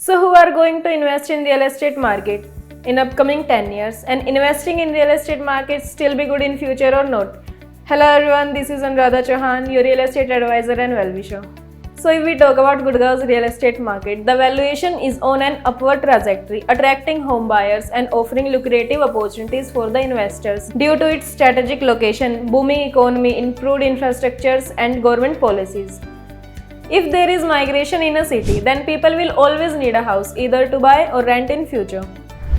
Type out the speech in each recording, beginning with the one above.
So who are going to invest in real estate market in upcoming 10 years, and investing in real estate market still be good in future or not? Hello everyone, this is Anuradha Chauhan, your real estate advisor and well-wisher. So if we talk about Gurgaon's real estate market, the valuation is on an upward trajectory, attracting home buyers and offering lucrative opportunities for the investors due to its strategic location, booming economy, improved infrastructures and government policies. If there is migration in a city, then people will always need a house either to buy or rent in future.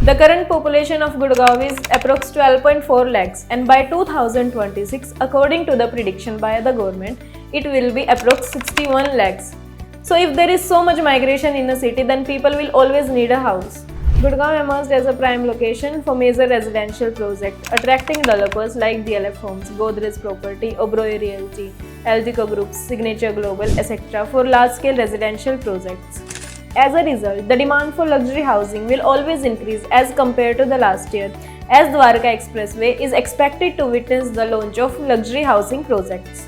The current population of Gurgaon is approx 12.4 lakhs, and by 2026, according to the prediction by the government, it will be approx 61 lakhs. So if there is so much migration in a city, then people will always need a house. Gurgaon emerged as a prime location for major residential projects, attracting developers like DLF Homes, Godrej Property, Oberoi Realty, Algeco Groups, Signature Global, etc. for large-scale residential projects. As a result, the demand for luxury housing will always increase as compared to the last year, as Dwarka Expressway is expected to witness the launch of luxury housing projects.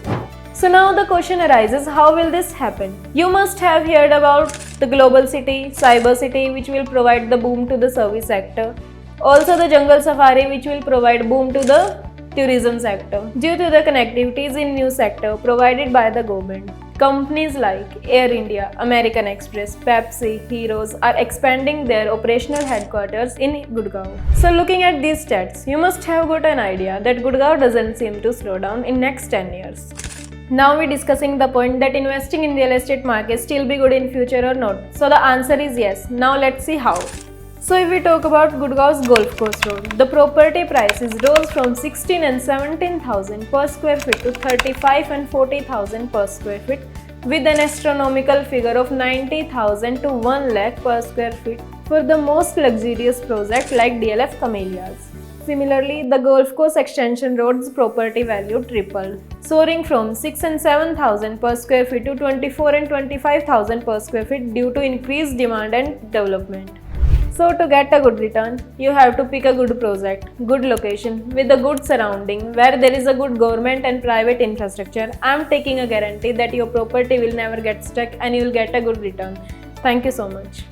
So now the question arises, how will this happen? You must have heard about the global city, cyber city, which will provide the boom to the service sector. Also the jungle safari, which will provide boom to the tourism sector. Due to the connectivities in new sector provided by the government, companies like Air India, American Express, Pepsi, Heroes are expanding their operational headquarters in Gurgaon. So looking at these stats, you must have got an idea that Gurgaon doesn't seem to slow down in next 10 years. Now we're discussing the point that investing in real estate market still be good in future or not. So the answer is yes. Now let's see how. So if we talk about Gurgaon's Golf Course Road, the property prices rose from 16 and 17,000 per square feet to 35 and 40,000 per square feet, with an astronomical figure of 90,000 to 1 lakh per square feet for the most luxurious project like DLF Camellias. Similarly, the Golf Course Extension Road's property value tripled, soaring from 6 and 7,000 per square feet to 24 and 25,000 per square feet due to increased demand and development. So to get a good return, you have to pick a good project, good location, with a good surrounding, where there is a good government and private infrastructure. I am taking a guarantee that your property will never get stuck and you will get a good return. Thank you so much.